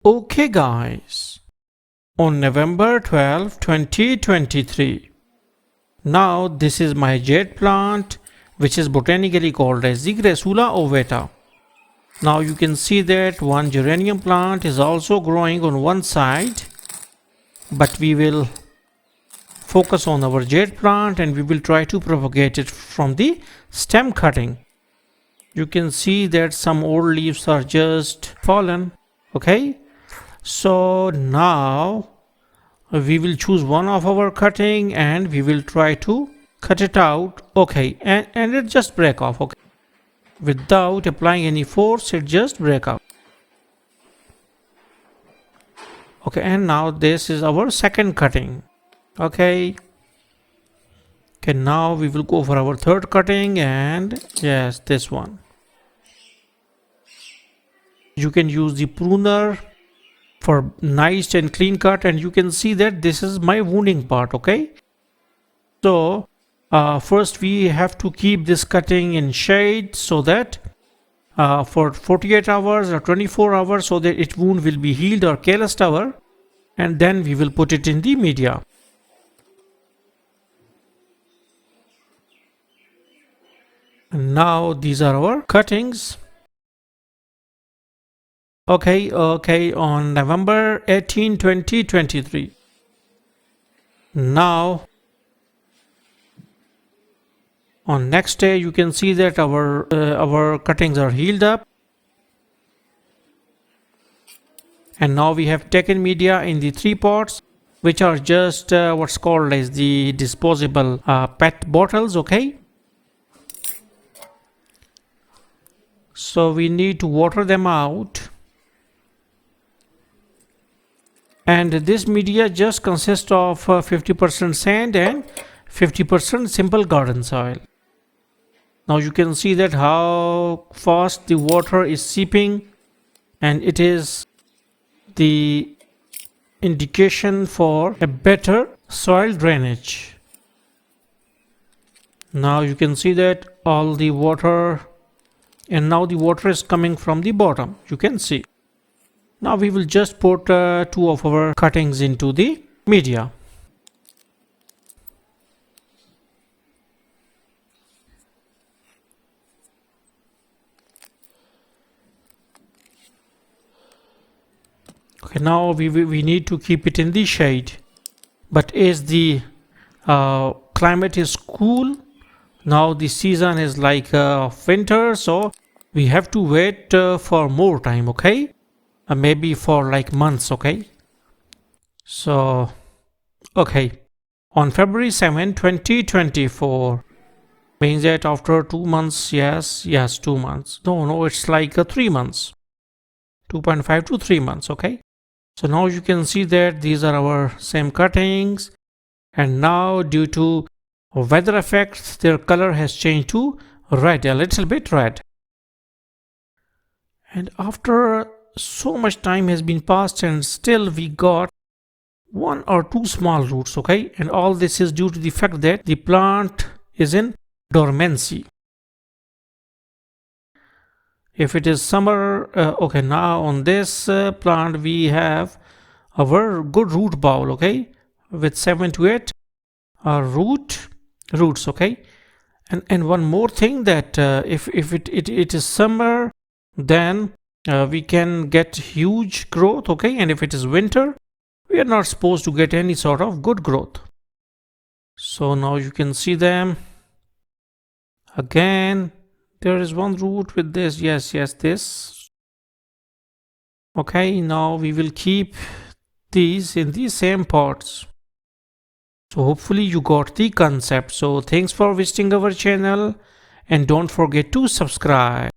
Okay guys, on November 12, 2023, now this is my jade plant which is botanically called as the crassula ovata. Now you can see that one geranium plant is also growing on one side, but we will focus on our jade plant and we will try to propagate it from the stem cutting. You can see that some old leaves are just fallen. Okay, so now we will choose one of our cutting and we will try to cut it out. Okay, and it just break off. Okay, without applying any force, it just break out. Okay, and now this is our second cutting. Okay, now we will go for our third cutting, and yes, this one. You can use the pruner for nice and clean cut, and you can see that this is my wounding part. Okay, so first we have to keep this cutting in shade so that for 48 hours or 24 hours, so that its wound will be healed or calloused over, and then we will put it in the media. And now these are our cuttings. Okay, on November 18, 2023. Now on next day you can see that our cuttings are healed up, and now we have taken media in the 3 pots, which are just what's called as the disposable PET bottles. Okay, so we need to water them out, and this media just consists of 50% sand and 50% simple garden soil. Now you can see that how fast the water is seeping, and it is the indication for a better soil drainage. Now you can see that all the water, and now the water is coming from the bottom, you can see. Now we will just put 2 of our cuttings into the media. Okay, now we need to keep it in the shade, but as the climate is cool, now the season is like winter, so we have to wait for more time. Okay, maybe for like months. Okay, so okay, on February 7, 2024, means that after 2 months. Yes, 2 months. No, it's like 3 months, 2.5 to 3 months. Okay, so now you can see that these are our same cuttings, and now due to weather effects their color has changed to red, a little bit red. And after so much time has been passed, and still we got 1 or 2 small roots. Okay, and all this is due to the fact that the plant is in dormancy. If it is summer, okay, now on this plant we have our good root ball. Okay, with 7 to 8 roots. Okay, and one more thing, that if it is summer, then we can get huge growth. Okay, and if it is winter, we are not supposed to get any sort of good growth. So now you can see them again. There is one root with this. Yes, this. Okay, now we will keep these in the same pots. So hopefully you got the concept. So thanks for visiting our channel, and don't forget to subscribe.